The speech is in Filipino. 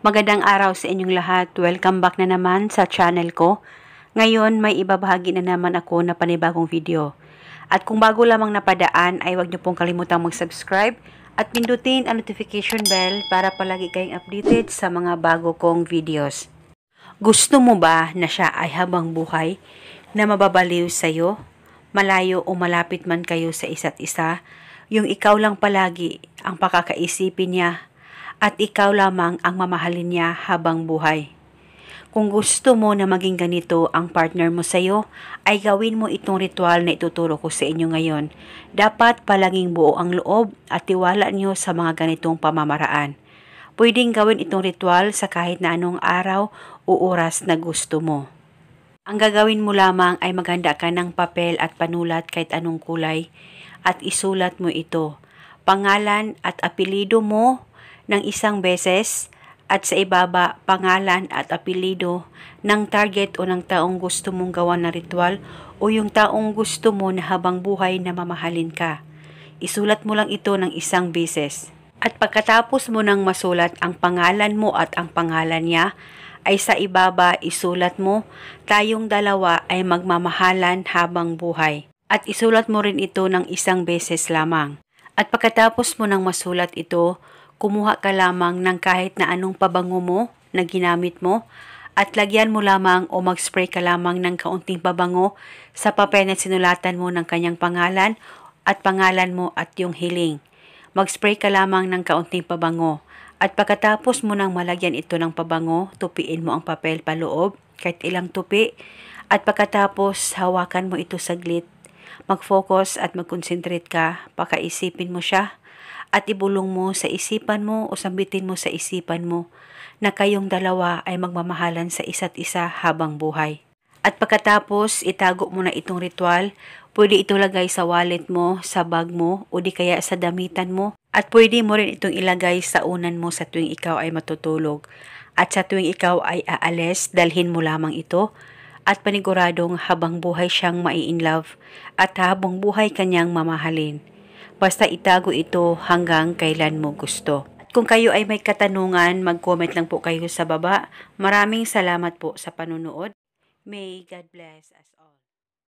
Magandang araw sa inyong lahat. Welcome back na naman sa channel ko. Ngayon may ibabahagi na naman ako na panibagong video. At kung bago lamang napadaan ay huwag niyo pong kalimutang mag-subscribe at pindutin ang notification bell para palagi kayong updated sa mga bago kong videos. Gusto mo ba na siya ay habang buhay na mababaliw sa'yo? Malayo o malapit man kayo sa isa't isa, yung ikaw lang palagi ang pakakaisipin niya at ikaw lamang ang mamahalin niya habang buhay. Kung gusto mo na maging ganito ang partner mo sa'yo, ay gawin mo itong ritual na ituturo ko sa inyo ngayon. Dapat palaging buo ang loob at tiwala niyo sa mga ganitong pamamaraan. Pwedeng gawin itong ritual sa kahit na anong araw o oras na gusto mo. Ang gagawin mo lamang ay maghanda ka ng papel at panulat kahit anong kulay at isulat mo ito. Pangalan at apelyido mo ng isang beses at sa ibaba pangalan at apelyido ng target o ng taong gusto mong gawa na ritual o yung taong gusto mo na habang buhay na mamahalin ka. Isulat mo lang ito ng isang beses. At pagkatapos mo nang masulat ang pangalan mo at ang pangalan niya, ay sa ibaba isulat mo, tayong dalawa ay magmamahalan habang buhay. At isulat mo rin ito ng isang beses lamang. At pagkatapos mo nang masulat ito, kumuha ka lamang ng kahit na anong pabango mo na ginamit mo at lagyan mo lamang o mag-spray ka lamang ng kaunting pabango sa papel na sinulatan mo ng kanyang pangalan mo at yung hiling. Mag-spray ka lamang ng kaunting pabango at pagkatapos mo nang malagyan ito ng pabango, tupiin mo ang papel paloob kahit ilang tupi at pagkatapos hawakan mo ito saglit. Mag-focus at mag-concentrate ka, pakaisipin mo siya. At ibulong mo sa isipan mo o sambitin mo sa isipan mo na kayong dalawa ay magmamahalan sa isa't isa habang buhay. At pagkatapos itago mo na itong ritual, pwede ito lagay sa wallet mo, sa bag mo o di kaya sa damitan mo. At pwede mo rin itong ilagay sa unan mo sa tuwing ikaw ay matutulog. At sa tuwing ikaw ay aalis, dalhin mo lamang ito at paniguradong habang buhay siyang mai-inlove at habang buhay kanyang mamahalin. Basta itago ito hanggang kailan mo gusto. Kung kayo ay may katanungan, mag-comment lang po kayo sa baba. Maraming salamat po sa panunood. May God bless us all.